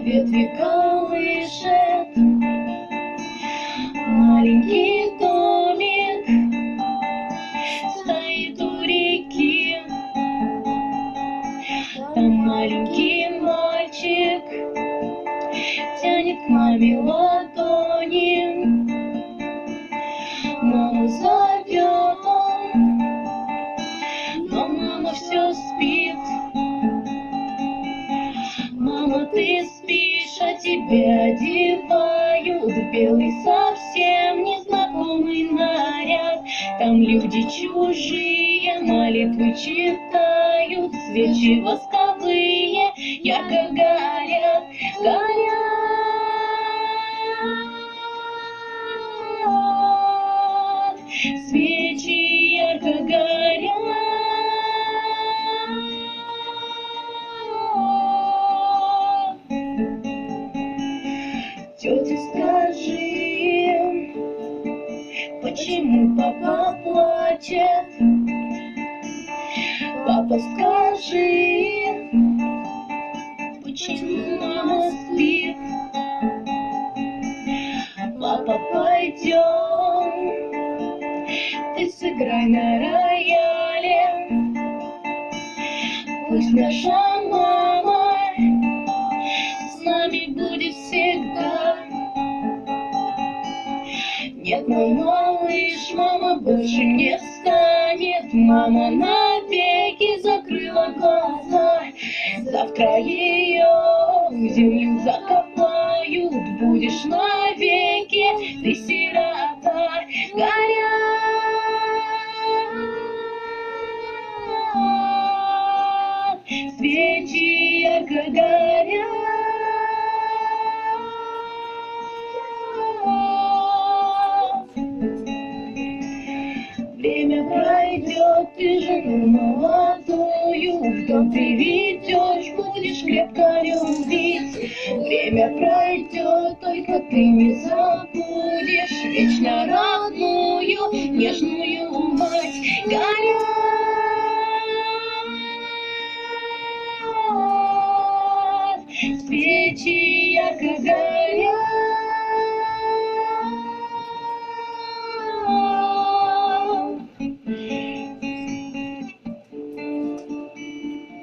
ветви колышет. Маленький домик стоит у реки. Там маленький мальчик тянет к маме ладони. Маму зовет он, но мама все спит. Мама, ты спишь, а тебе одевают белый совсем незнакомый наряд. Там люди чужие молитвы читают, свечи восковые ярко горят, горят. Свечи ярко горят. Тетя, скажи, почему папа плачет? Папа, скажи, почему мама спит? Папа, пойдем, ты сыграй на рояле. Пусть наша мама с нами будет всегда. Нет, мой малыш, мама больше не встанет. Мама навеки закрыла глаза. Завтра ее в землю закопают. Будешь навеки ты сирота. Горят свечи ярко горят. Время пройдет, ты жену молодую в дом приведешь, будешь крепко любить. Время пройдет, только ты не забудешь вечно родную, нежную мать. Горят свечи ярко горят.